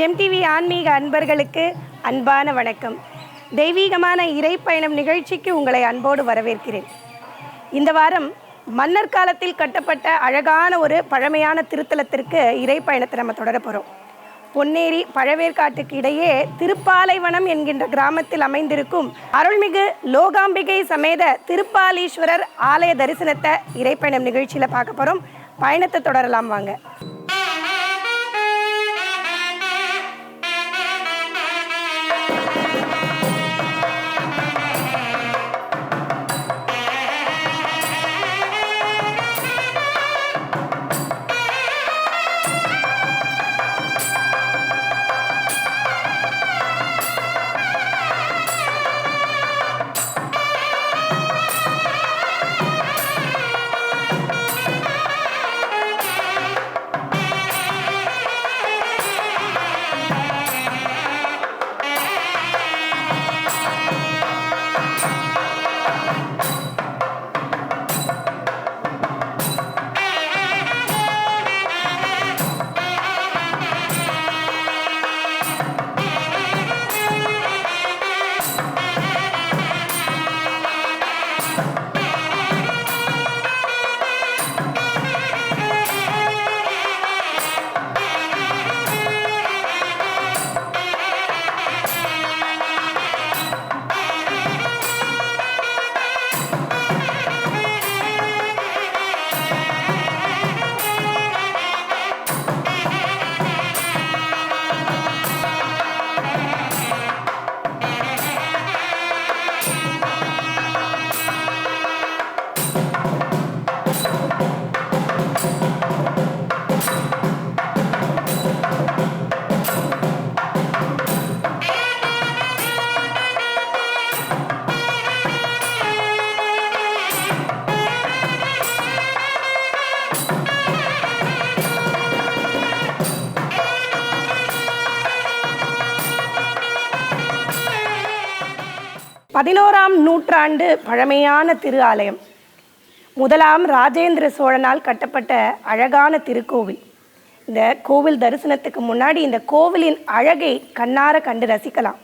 GeM TV ஆன்மீக அன்பர்களுக்கு அன்பான வணக்கம். தெய்வீகமான இறைப்பயணம் நிகழ்ச்சிக்கு உங்களை அன்போடு வரவேற்கிறேன். இந்த வாரம் மன்னர் காலத்தில் கட்டப்பட்ட அழகான ஒரு பழமையான திருத்தலத்திற்கு இறைப்பயணத்தை நம்ம தொடர போகிறோம். பொன்னேரி பழவேற்காட்டுக்கு இடையே திருப்பாலைவனம் என்கின்ற கிராமத்தில் அமைந்திருக்கும் அருள்மிகு லோகாம்பிகை சமேத திருப்பாலீஸ்வரர் ஆலய தரிசனத்தை இறைப்பயணம் நிகழ்ச்சியில் பார்க்க போகிறோம். பயணத்தை தொடரலாம் வாங்க. பதினோராம் நூற்றாண்டு பழமையான திரு ஆலயம். முதலாம் ராஜேந்திர சோழனால் கட்டப்பட்ட அழகான திருக்கோவில். இந்த கோவில் தரிசனத்துக்கு முன்னாடி இந்த கோவிலின் அழகை கண்ணார கண்டு ரசிக்கலாம்.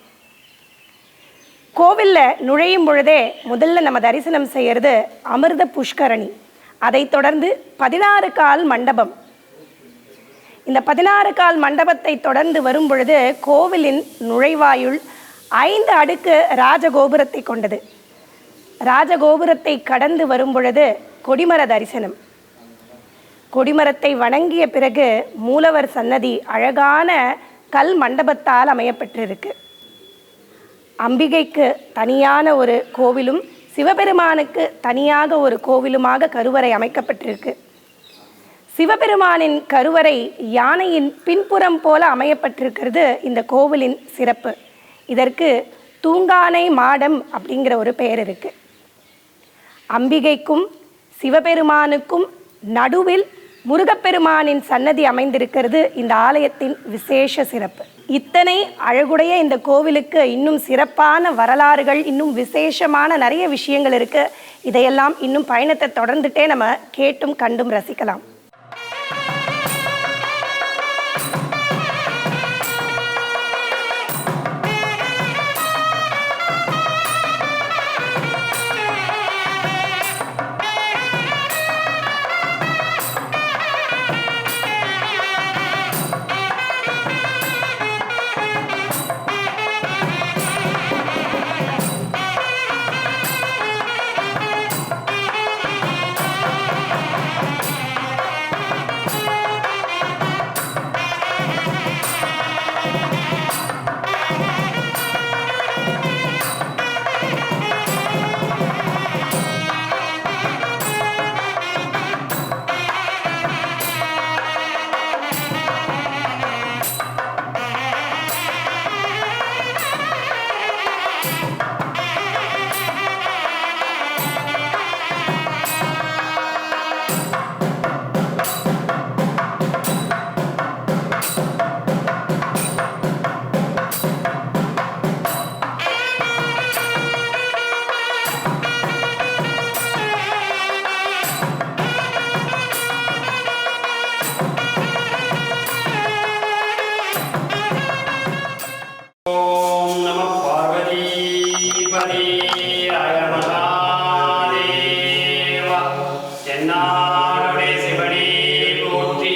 கோவிலில் நுழையும் பொழுதே முதல்ல நம்ம தரிசனம் செய்கிறது அமிர்த புஷ்கரணி. அதைத் தொடர்ந்து 16 கால் மண்டபம். இந்த 16 கால் மண்டபத்தை தொடர்ந்து வரும் பொழுது கோவிலின் நுழைவாயுள் 5 அடுக்கு ராஜகோபுரத்தை கொண்டது. ராஜகோபுரத்தை கடந்து வரும் பொழுது கொடிமர தரிசனம். கொடிமரத்தை வணங்கிய பிறகு மூலவர் சன்னதி அழகான கல் மண்டபத்தால் அமையப்பட்டிருக்கு. அம்பிகைக்கு தனியான ஒரு கோவிலும் சிவபெருமானுக்கு தனியாக ஒரு கோவிலுமாக கருவறை அமைக்கப்பட்டிருக்கு. சிவபெருமானின் கருவறை யானையின் பின்புறம் போல அமையப்பட்டிருக்கிறது இந்த கோவிலின் சிறப்பு. இதற்கு தூங்கானை மாடம் அப்படிங்கிற ஒரு பெயர் இருக்குது. அம்பிகைக்கும் சிவபெருமானுக்கும் நடுவில் முருகப்பெருமானின் சன்னதி அமைந்திருக்கிறது இந்த ஆலயத்தின் விசேஷ சிறப்பு. இத்தனை அழகுடைய இந்த கோவிலுக்கு இன்னும் சிறப்பான வரலாறுகள், இன்னும் விசேஷமான நிறைய விஷயங்கள் இருக்குது. இதையெல்லாம் இன்னும் பயணத்தை தொடர்ந்துட்டே நம்ம கேட்டும் கண்டும் ரசிக்கலாம். என்னாடுடைய சிவனே போற்றி,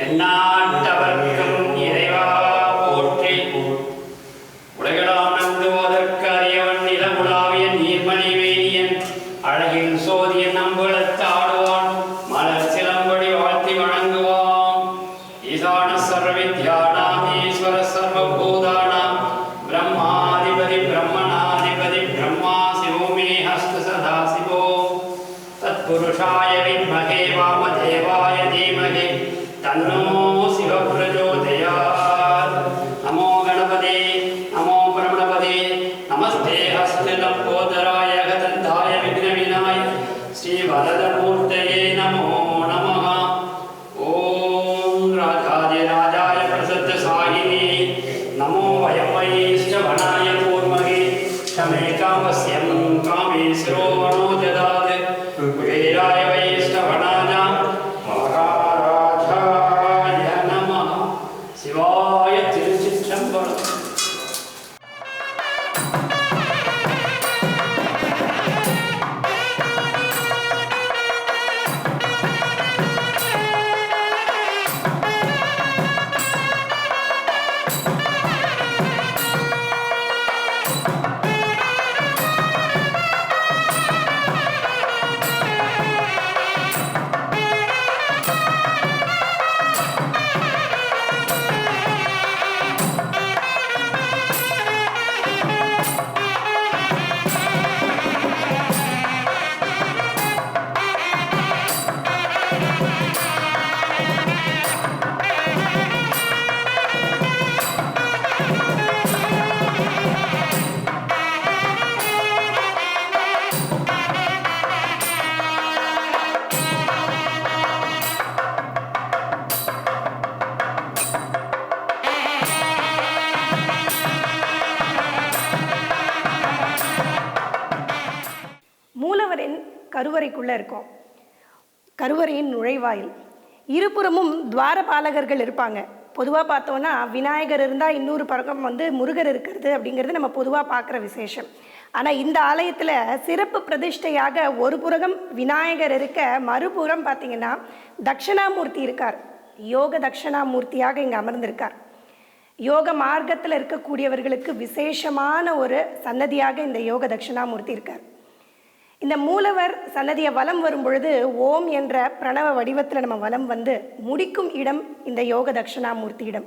எந்நாட்டவர்க்கும் இறைவா போற்றி. உலகெல்லாம் நம்புவதற்கு அறியவன் நிலமுலாவிய நீர்மணி வேணியன் அழகின் சோதியன் நம்புலத்தாடுவான் மலர் சிலம்படி வாழ்த்தி வணங்குவான். ஈசான சர்வவித்யானாம் ஈஸ்வர சர்வபூதானாம் பிரம்மாதிபதி பிரம்மணாதிபதி பிரம்மா சிவோ மே ஹஸ்த சதா சிவோ தத்புருஷாய வித்மஹே வாமதேவாய தீமஹி தன்னோ சிவ பிரச்சோதயாத். நமோ கணபதே நமோ பிரமணபதே நமஸ்தே ஹஸ்த லம்போதராய கதந்தாய விக்ன விநாய ஸ்ரீ வரதமூர்த்தயே நமோ நமः. ஓம் ராஜாதிராஜாய பிரசத்த சாயினே நமோ வயம் வைஷ்ணவனாய கூர்மகே ஷமே காமஸ்யம் காமேஸ்வரோ மனோ ஜதாத் குபேராய வைஷ்ணவனானாம் மகாராஜாய நமः. சிவாய திருச்சிற்றம்பலம். மூலவரின் கருவறைக்குள்ளே இருக்கும். கருவறையின் நுழைவாயில் இருபுறமும் துவாரபாலகர்கள் இருப்பாங்க. பொதுவாக பார்த்தோன்னா விநாயகர் இருந்தால் இன்னொரு பக்கம் முருகர் இருக்கிறது அப்படிங்கிறது நம்ம பொதுவாக பார்க்குற விசேஷம். ஆனால் இந்த ஆலயத்தில் சிறப்பு பிரதிஷ்டையாக ஒரு புறம் விநாயகர் இருக்க, மறுபுறம் பார்த்திங்கன்னா தட்சிணாமூர்த்தி இருக்கார். யோக தட்சிணாமூர்த்தியாக இங்கே அமர்ந்திருக்கார். யோக மார்க்கத்தில் இருக்கக்கூடியவர்களுக்கு விசேஷமான ஒரு சன்னதியாக இந்த யோக தட்சிணாமூர்த்தி இருக்கார். இந்த மூலவர் சன்னதியை வலம் வரும் பொழுது ஓம் என்ற பிரணவ வடிவத்தில் நம்ம வலம் வந்து முடிக்கும் இடம் இந்த யோக தட்சிணாமூர்த்தி இடம்.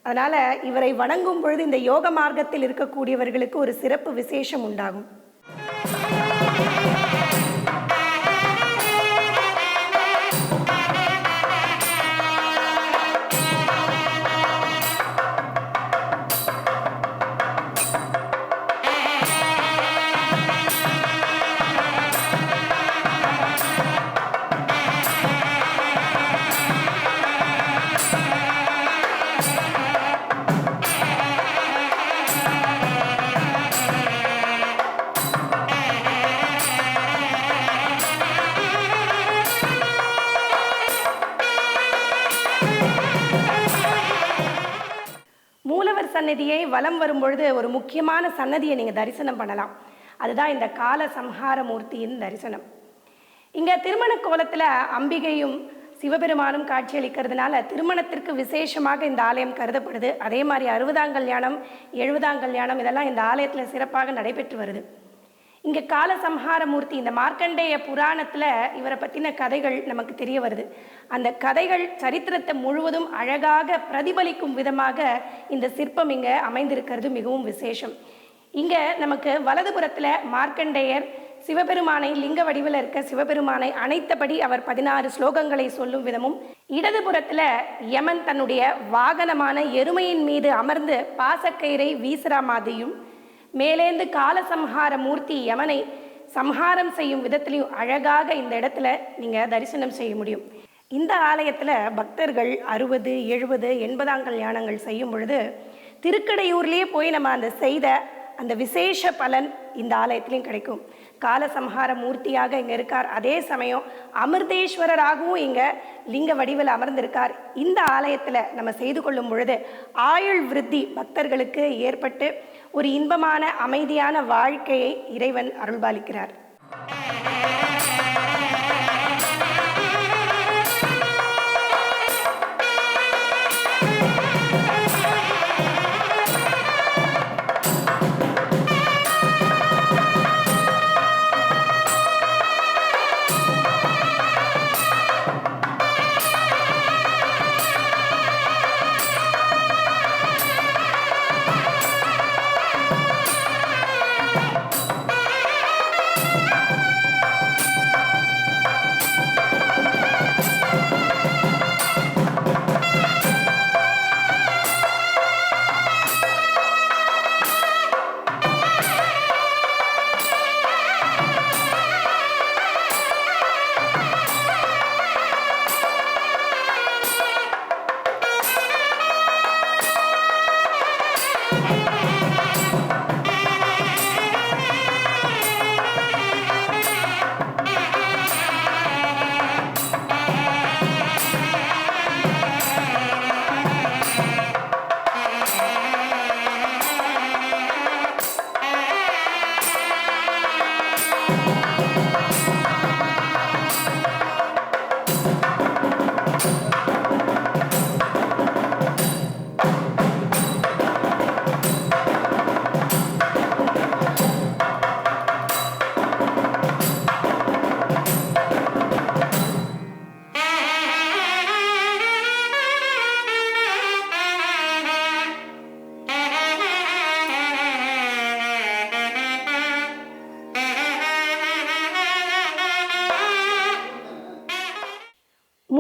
அதனால் இவரை வணங்கும் பொழுது இந்த யோக மார்க்கத்தில் இருக்கக்கூடியவர்களுக்கு ஒரு சிறப்பு விசேஷம் உண்டாகும். சன்னதியை வலம் வரும்பொழுது ஒரு முக்கியமான சன்னதியை நீங்கள் தரிசனம் பண்ணலாம். அதுதான் இந்த கால சம்ஹார மூர்த்தியின் தரிசனம். இங்கே திருமண கோலத்தில் அம்பிகையும் சிவபெருமானும் காட்சியளிக்கிறதுனால திருமணத்திற்கு விசேஷமாக இந்த ஆலயம் கருதப்படுது. அதே மாதிரி 60ஆம் கல்யாணம் 70ஆம் கல்யாணம் இதெல்லாம் இந்த ஆலயத்தில் சிறப்பாக நடைபெற்று வருது. இங்கே கால சம்ஹார மூர்த்தி, இந்த மார்க்கண்டேய புராணத்தில் இவரை பற்றின கதைகள் நமக்கு தெரிய வருது. அந்த கதைகள் சரித்திரத்தை முழுவதும் அழகாக பிரதிபலிக்கும் விதமாக இந்த சிற்பம் இங்கே அமைந்திருக்கிறது மிகவும் விசேஷம். இங்கே நமக்கு வலதுபுறத்தில் மார்க்கண்டேயர் சிவபெருமானை லிங்க வடிவில் இருக்க சிவபெருமானை அணைத்தபடி அவர் 16 ஸ்லோகங்களை சொல்லும் விதமும், இடதுபுறத்தில் யமன் தன்னுடைய வாகனமான எருமையின் மீது அமர்ந்து பாசக்கயிறை வீசுற மாதிரியும், மேலேந்து காலசம்ஹார மூர்த்தி யமனை சம்ஹாரம் செய்யும் விதத்திலையும் அழகாக இந்த இடத்துல நீங்கள் தரிசனம் செய்ய முடியும். இந்த ஆலயத்தில் பக்தர்கள் 60, 70, 80ஆம் கல்யாணங்கள் செய்யும் பொழுது திருக்கடையூர்லேயே போய் நம்ம அந்த செய்த அந்த விசேஷ பலன் இந்த ஆலயத்திலையும் கிடைக்கும். காலசம்ஹார மூர்த்தியாக இங்கே இருக்கார். அதே சமயம் அமிர்தேஸ்வரராகவும் இங்கே லிங்க வடிவில் அமர்ந்திருக்கார். இந்த ஆலயத்தில் நம்ம செய்து கொள்ளும் பொழுது ஆயுள் விருத்தி பக்தர்களுக்கு ஏற்பட்டு ஒரு இன்பமான அமைதியான வாழ்க்கையை இறைவன் அருள்பாலிக்கிறார்.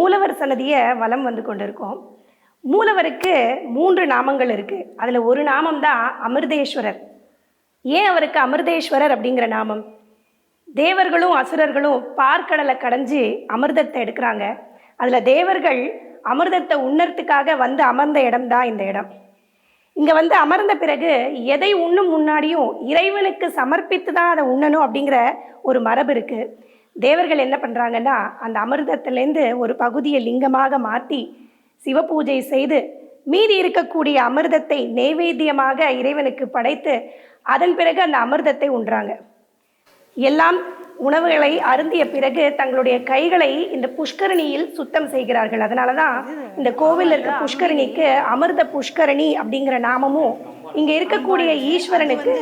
மூலவர் சன்னதியை வலம் வந்து கொண்டிருக்கோம். மூலவருக்கு 3 நாமங்கள் இருக்குது. அதில் ஒரு நாமம் தான் அமிர்தேஸ்வரர். ஏன் அவருக்கு அமிர்தேஸ்வரர் அப்படிங்கிற நாமம்? தேவர்களும் அசுரர்களும் பார்க்கடலை கடைஞ்சி அமிர்தத்தை எடுக்கிறாங்க. அதில் தேவர்கள் அமிர்தத்தை உண்ணறதுக்காக வந்து அமர்ந்த இடம் தான் இந்த இடம். இங்கே வந்து அமர்ந்த பிறகு எதை உண்ணும் முன்னாடியும் இறைவனுக்கு சமர்ப்பித்து தான் அதை உண்ணணும் அப்படிங்கிற ஒரு மரபு இருக்குது. தேவர்கள் என்ன பண்ணுறாங்கன்னா, அந்த அமிர்தத்திலேருந்து ஒரு பகுதியை லிங்கமாக மாற்றி சிவபூஜை செய்து மீதி இருக்கக்கூடிய அமிர்தத்தை நெய்வேத்தியமாக இறைவனுக்கு படைத்து அதன் பிறகு அந்த அமிர்தத்தை உண்றாங்க. எல்லாம் உணவுகளை அருந்திய பிறகு தங்களுடைய கைகளை இந்த புஷ்கரணியில் சுத்தம் செய்கிறார்கள். அதனால தான் இந்த கோவில் இருக்க புஷ்கரணிக்கு அமிர்த புஷ்கரணி அப்படிங்கிற நாமமும், இங்கே இருக்கக்கூடிய ஈஸ்வரனுக்கு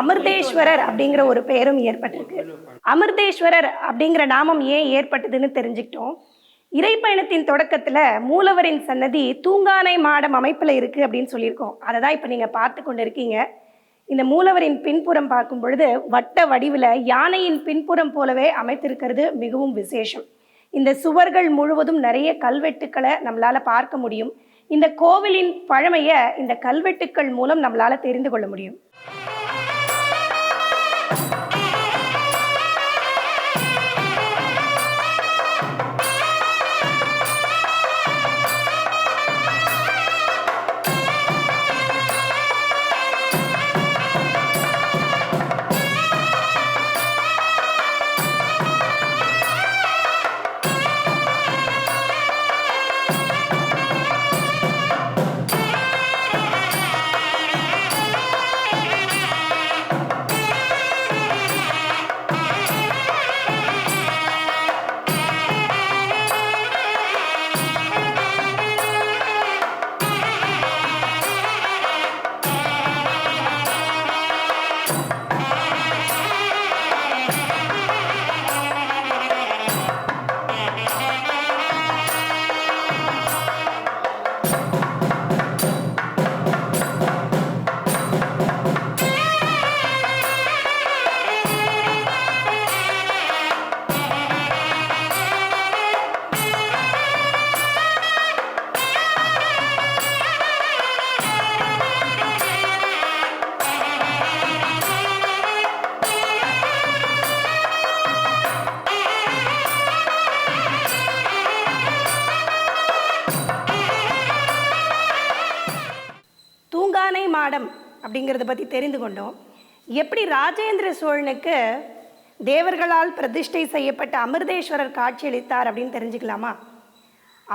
அமிர்தேஸ்வரர் அப்படிங்கிற ஒரு பெயரும் ஏற்பட்டிருக்கு. அமிர்தேஸ்வரர் அப்படிங்கிற நாமம் ஏன் ஏற்பட்டதுன்னு தெரிஞ்சுக்கிட்டோம். இறைப்பயணத்தின் தொடக்கத்தில் மூலவரின் சன்னதி தூங்கானை மாடம் அமைப்பில் இருக்குது அப்படின்னு சொல்லியிருக்கோம். அதை தான் இப்போ நீங்கள் பார்த்து கொண்டு இருக்கீங்க. இந்த மூலவரின் பின்புறம் பார்க்கும் பொழுது வட்ட வடிவில் யானையின் பின்புறம் போலவே அமைத்திருக்கிறது மிகவும் விசேஷம். இந்த சுவர்கள் முழுவதும் நிறைய கல்வெட்டுக்களை நம்மளால் பார்க்க முடியும். இந்த கோவிலின் பழமையை இந்த கல்வெட்டுக்கள் மூலம் நம்மளால் தெரிந்து கொள்ள முடியும். தூங்கானை மாடம் அப்படிங்கிறத பற்றி தெரிந்து கொண்டோம். எப்படி ராஜேந்திர சோழனுக்கு தேவர்களால் பிரதிஷ்டை செய்யப்பட்ட அமிர்தேஸ்வரர் காட்சியளித்தார் அப்படின்னு தெரிஞ்சுக்கலாமா?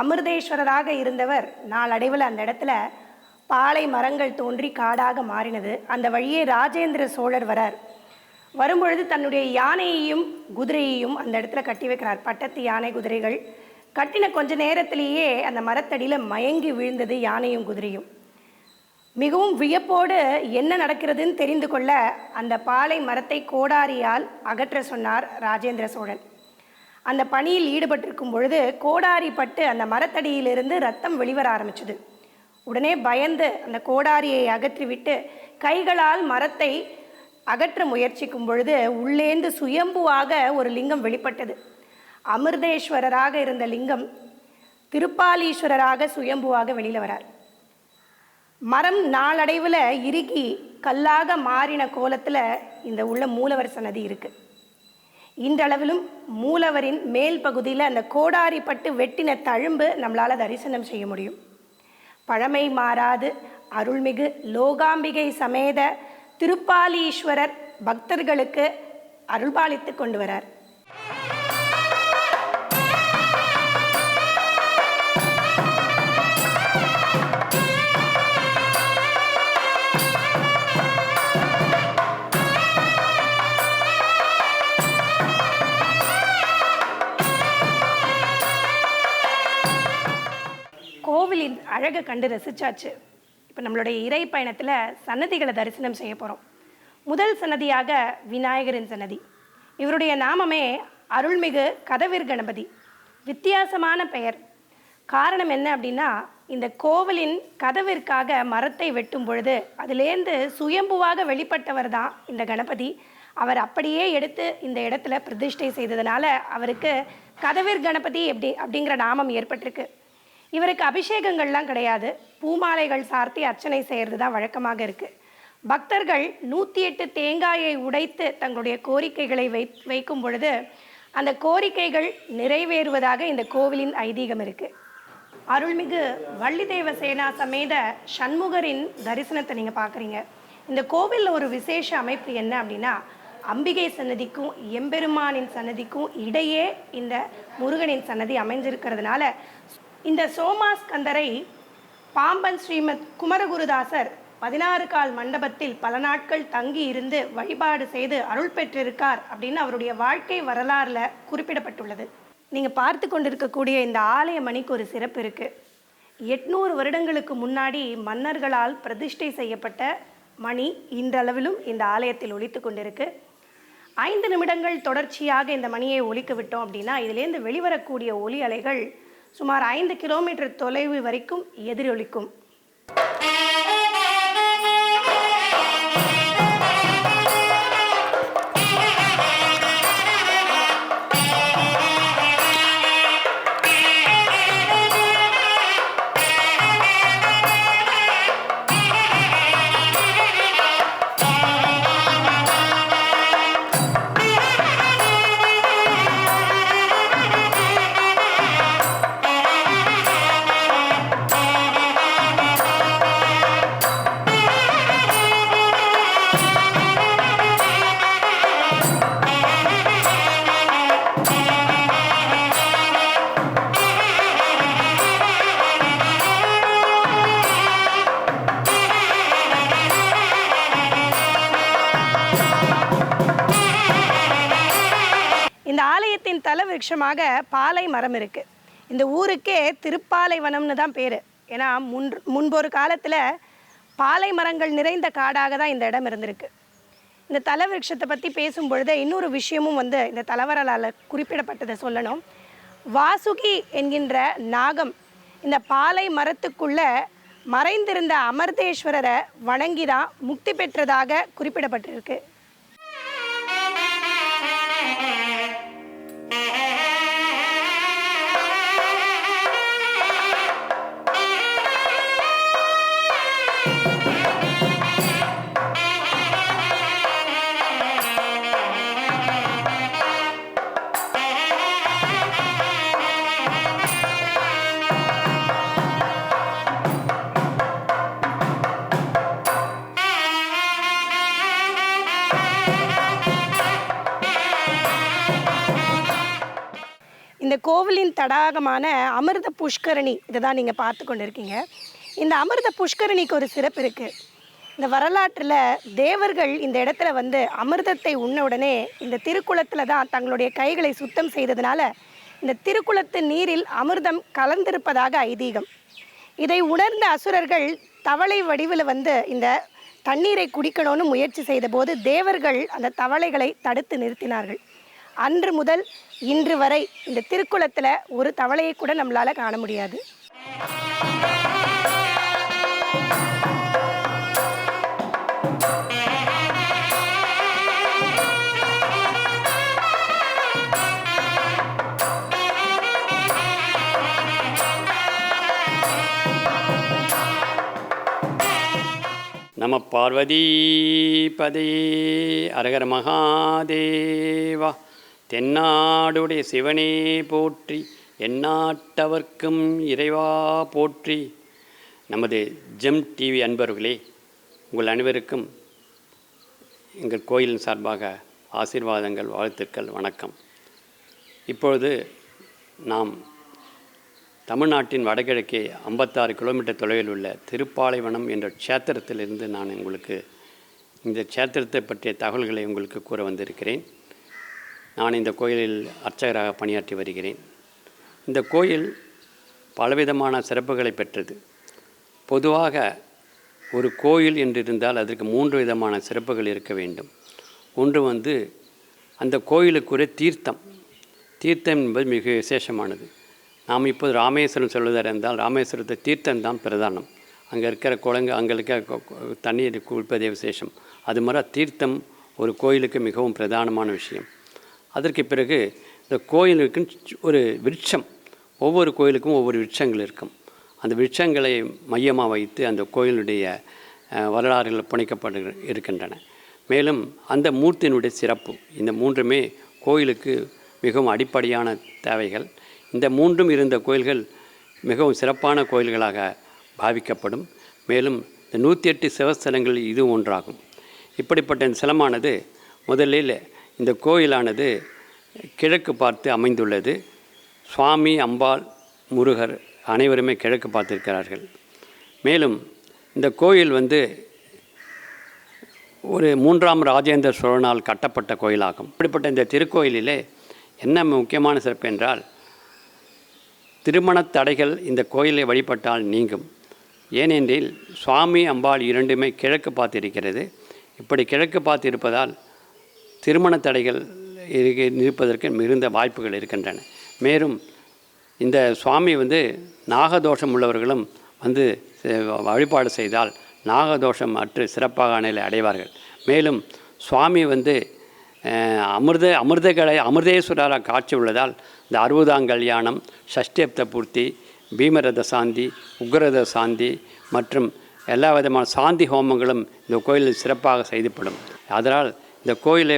அமிர்தேஸ்வரராக இருந்தவர் நாளடைவில் அந்த இடத்துல பாலை மரங்கள் தோன்றி காடாக மாறினது. அந்த வழியே ராஜேந்திர சோழர் வரார். வரும்பொழுது தன்னுடைய யானையையும் குதிரையையும் அந்த இடத்துல கட்டி வைக்கிறார். பட்டத்து யானை குதிரைகள் கட்டின கொஞ்ச நேரத்திலேயே அந்த மரத்தடியில் மயங்கி விழுந்தது யானையும் குதிரையும். மிகவும் வியப்போடு என்ன நடக்கிறதுன்னு தெரிந்து கொள்ள அந்த பாலை மரத்தை கோடாரியால் அகற்ற சொன்னார் ராஜேந்திர சோழன். அந்த பணியில் ஈடுபட்டிருக்கும் பொழுது கோடாரி பட்டு அந்த மரத்தடியிலிருந்து ரத்தம் வெளிவர ஆரம்பிச்சது. உடனே பயந்து அந்த கோடாரியை அகற்றிவிட்டு கைகளால் மரத்தை அகற்ற முயற்சிக்கும் பொழுது உள்ளேந்து சுயம்புவாக ஒரு லிங்கம் வெளிப்பட்டது. அமிர்தேஸ்வரராக இருந்த லிங்கம் திருப்பாலீஸ்வரராக சுயம்புவாக வெளியில் வரார். மரம் நாளடைவில் இறுகி கல்லாக மாறின கோலத்தில் இந்த உள்ள மூலவர் சன்னதி இருக்குது. இன்றளவிலும் மூலவரின் மேல் பகுதியில் அந்த கோடாரி பட்டு வெட்டின தழும்பு நம்மளால் தரிசனம் செய்ய முடியும். பழமை மாறாது அருள்மிகு லோகாம்பிகை சமேத திருப்பாலீஸ்வரர் பக்தர்களுக்கு அருள்பாலித்து கொண்டு வரார். கோவிலின் அழகை கண்டு ரசிச்சாச்சு. இப்போ நம்மளுடைய இறை பயணத்தில் சன்னதிகளை தரிசனம் செய்ய போகிறோம். முதல் சன்னதியாக விநாயகரின் சன்னதி. இவருடைய நாமமே அருள்மிகு கதவிர் கணபதி. வித்தியாசமான பெயர். காரணம் என்ன அப்படின்னா, இந்த கோவிலின் கதவிற்காக மரத்தை வெட்டும் பொழுது அதிலேருந்து சுயம்புவாக வெளிப்பட்டவர் தான் இந்த கணபதி. அவர் அப்படியே எடுத்து இந்த இடத்துல பிரதிஷ்டை செய்ததுனால அவருக்கு கதவிர் கணபதி அப்படிங்கிற நாமம் ஏற்பட்டிருக்கு. இவருக்கு அபிஷேகங்கள்லாம் கிடையாது, பூமாலைகள் சார்த்தி அர்ச்சனை செய்கிறது தான் வழக்கமாக இருக்குது. பக்தர்கள் 108 தேங்காயை உடைத்து தங்களுடைய கோரிக்கைகளை வைக்கும் பொழுது அந்த கோரிக்கைகள் நிறைவேறுவதாக இந்த கோவிலின் ஐதீகம் இருக்குது. அருள்மிகு வள்ளிதேவ சேனா சமேத சண்முகரின் தரிசனத்தை நீங்கள் பார்க்குறீங்க. இந்த கோவிலில் ஒரு விசேஷ அமைப்பு என்ன அப்படின்னா, அம்பிகை சன்னதிக்கும் எம்பெருமானின் சன்னதிக்கும் இடையே இந்த முருகனின் சன்னதி அமைஞ்சிருக்கிறதுனால இந்த சோமாஸ்கந்தரை பாம்பன் ஸ்ரீமத் குமரகுருதாசர் 16 கால் மண்டபத்தில் பல நாட்கள் தங்கி இருந்து வழிபாடு செய்து அருள் பெற்றிருக்கார் அப்படின்னு அவருடைய வாழ்க்கை வரலாறுல குறிப்பிடப்பட்டுள்ளது. நீங்கள் பார்த்து கொண்டிருக்கக்கூடிய இந்த ஆலய மணிக்கு ஒரு சிறப்பு இருக்குது. 800 வருடங்களுக்கு முன்னாடி மன்னர்களால் பிரதிஷ்டை செய்யப்பட்ட மணி இன்றளவிலும் இந்த ஆலயத்தில் ஒலித்து கொண்டிருக்கு. 5 நிமிடங்கள் தொடர்ச்சியாக இந்த மணியை ஒலிக்க விட்டோம் அப்படின்னா இதிலேருந்து வெளிவரக்கூடிய ஒலி அலைகள் சுமார் 5 கிலோமீட்டர் தொலைவு வரைக்கும் எதிரொலிக்கும். இந்த ஆலயத்தின் தல விருட்சமாக பாலை மரம் இருக்குது. இந்த ஊருக்கே திருப்பாலைவனம்னு தான் பேர். ஏன்னா முன்பொரு காலத்தில் பாலை மரங்கள் நிறைந்த காடாக தான் இந்த இடம் இருந்திருக்கு. இந்த தல விருட்சத்தை பற்றி பேசும் பொழுது இன்னொரு விஷயமும் இந்த தலவரலால் குறிப்பிடப்பட்டதை சொல்லணும். வாசுகி என்கின்ற நாகம் இந்த பாலை மரத்துக்குள்ளே மறைந்திருந்த அமர்தேஸ்வரரை வணங்கி தான் முக்தி பெற்றதாக குறிப்பிடப்பட்டிருக்கு. இந்த கோவிலின் தடாகமான அமிர்த புஷ்கரணி இதை தான் நீங்கள் பார்த்து கொண்டு இருக்கீங்க. இந்த அமிர்த புஷ்கரணிக்கு ஒரு சிறப்பு இருக்குது. இந்த வரலாற்றில் தேவர்கள் இந்த இடத்துல அமிர்தத்தை உண்ண உடனே இந்த திருக்குளத்தில் தான் தங்களுடைய கைகளை சுத்தம் செய்ததுனால இந்த திருக்குளத்து நீரில் அமிர்தம் கலந்திருப்பதாக ஐதீகம். இதை உணர்ந்த அசுரர்கள் தவளை வடிவில் இந்த தண்ணீரை குடிக்கணும்னு முயற்சி செய்தபோது தேவர்கள் அந்த தவளைகளை தடுத்து நிறுத்தினார்கள். அன்று முதல் இன்று வரை இந்த திருக்குளத்தில் ஒரு தவளையை கூட நம்மளால் காண முடியாது. நம பார்வதி பதே அரகர மகாதேவா. தென்னாடுடைய சிவனே போற்றி, எந்நாட்டவர்க்கும் இறைவா போற்றி. நமது ஜெம் டிவி அன்பர்களே, உங்கள் அனைவருக்கும் எங்கள் கோயிலின் சார்பாக ஆசீர்வாதங்கள், வாழ்த்துக்கள், வணக்கம். இப்பொழுது நாம் தமிழ்நாட்டின் வடகிழக்கே 56 கிலோமீட்டர் தொலைவில் உள்ள திருப்பாலைவனம் என்ற க்ஷேத்திரத்திலிருந்து நான் உங்களுக்கு இந்த க்ஷேத்திரத்தை பற்றிய தகவல்களை உங்களுக்கு கூற வந்திருக்கிறேன். நான் இந்த கோயிலில் அர்ச்சகராக பணியாற்றி வருகிறேன். இந்த கோயில் பலவிதமான சிறப்புகளை பெற்றது. பொதுவாக ஒரு கோயில் என்றிருந்தால் அதற்கு 3 விதமான சிறப்புகள் இருக்க வேண்டும். ஒன்று அந்த கோயிலுக்குரிய தீர்த்தம். தீர்த்தம் என்பது மிக விசேஷமானது. நாம் இப்போது ராமேஸ்வரம் சொல்வதாக இருந்தால் ராமேஸ்வரத்தை தீர்த்தம்தான் பிரதானம். அங்கே இருக்கிற குளங்கு, அங்கே இருக்க தண்ணீர் குளிப்பதே விசேஷம். அது மாதிரி தீர்த்தம் ஒரு கோயிலுக்கு மிகவும் பிரதானமான விஷயம். அதற்கு பிறகு இந்த கோயிலுக்கு ஒரு விருட்சம், ஒவ்வொரு கோயிலுக்கும் ஒவ்வொரு விருட்சங்கள் இருக்கும். அந்த விருட்சங்களை மையமாக வைத்து அந்த கோயிலுடைய வரலாறுகள் புனைக்கப்பட்டு இருக்கின்றன. மேலும் அந்த மூர்த்தியினுடைய சிறப்பு, இந்த மூன்றுமே கோயிலுக்கு மிகவும் அடிப்படையான தேவைகள். இந்த மூன்றும் இருந்த கோயில்கள் மிகவும் சிறப்பான கோயில்களாக பாவிக்கப்படும். மேலும் இந்த 108 சிவஸ்தலங்கள் இது ஒன்றாகும். இப்படிப்பட்ட இந்த சிலமானது முதலில் இந்த கோயிலானது கிழக்கு பார்த்து அமைந்துள்ளது. சுவாமி, அம்பாள், முருகர் அனைவருமே கிழக்கு பார்த்திருக்கிறார்கள். மேலும் இந்த கோயில் ஒரு 3ஆம் ராஜேந்திர சோழனால் கட்டப்பட்ட கோயிலாகும். இப்படிப்பட்ட இந்த திருக்கோயிலிலே என்ன முக்கியமான சிறப்பு என்றால், திருமண தடைகள் இந்த கோயிலை வழிபட்டால் நீங்கும். ஏனென்றில் சுவாமி, அம்பாள் இரண்டுமே கிழக்கு பார்த்து இருக்கிறது. இப்படி கிழக்கு பார்த்து இருப்பதால் திருமண தடைகள் இருப்பதற்கு மிகுந்த வாய்ப்புகள் இருக்கின்றன. மேலும் இந்த சுவாமி நாகதோஷம் உள்ளவர்களும் வழிபாடு செய்தால் நாகதோஷம் அற்று சிறப்பாக நிலை அடைவார்கள். மேலும் சுவாமி அமிர்தேஸ்வரராக காட்சி உள்ளதால் இந்த 60ஆம் கல்யாணம், ஷஷ்டியப்த பூர்த்தி, பீமரத சாந்தி, உக்ரத சாந்தி மற்றும் எல்லா விதமான சாந்தி ஹோமங்களும் இந்த கோயிலில் சிறப்பாக செய்யப்படும். அதனால் இந்த கோயிலை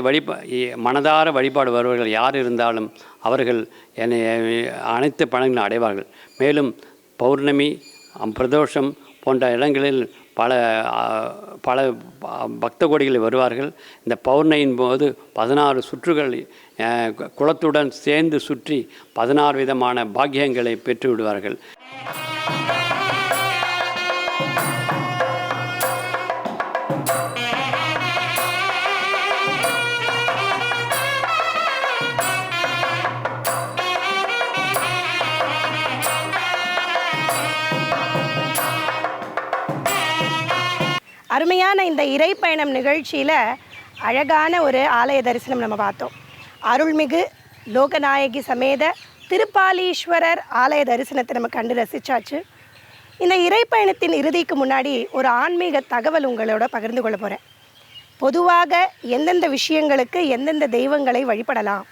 மனதார வழிபாடு வருவர்கள் யார் இருந்தாலும் அவர்கள் அனைத்து பலன்களும் அடைவார்கள். மேலும் பௌர்ணமி, பிரதோஷம் போன்ற இடங்களில் பல பக்த கோடிகள் வருவார்கள். இந்த பௌர்ணமியின் போது 16 சுற்றுகள் குளத்துடன் சேர்ந்து சுற்றி 16 விதமான பாக்கியங்களை பெற்று விடுவார்கள். அருமையான இந்த இறைப்பயணம் நிகழ்ச்சியில் அழகான ஒரு ஆலய தரிசனம் நம்ம பார்த்தோம். அருள்மிகு லோகநாயகி சமேத திருப்பாலீஸ்வரர் ஆலய தரிசனத்தை நம்ம கண்டு ரசித்தாச்சு. இந்த இறைப்பயணத்தின் இறுதிக்கு முன்னாடி ஒரு ஆன்மீக தகவல் உங்களோட பகிர்ந்து கொள்ள போகிறேன். பொதுவாக எந்தெந்த விஷயங்களுக்கு எந்தெந்த தெய்வங்களை வழிபடலாம்?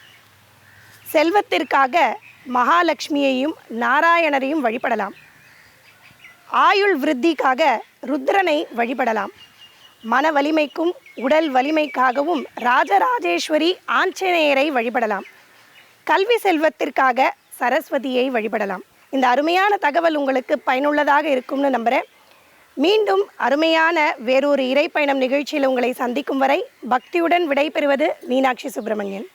செல்வத்திற்காக மகாலட்சுமியையும் நாராயணரையும் வழிபடலாம். ஆயுள் விருத்திக்காக ருத்ரனை வழிபடலாம். மன வலிமைக்கும் உடல் வலிமைக்காகவும் ராஜராஜேஸ்வரி ஆஞ்சநேயரை வழிபடலாம். கல்வி செல்வத்திற்காக சரஸ்வதியை வழிபடலாம். இந்த அருமையான தகவல் உங்களுக்கு பயனுள்ளதாக இருக்கும்னு நம்புகிறேன். மீண்டும் அருமையான வேறொரு இறைப்பயணம் நிகழ்ச்சியில் உங்களை சந்திக்கும் வரை பக்தியுடன் விடைபெறுவது மீனாட்சி சுப்பிரமணியன்.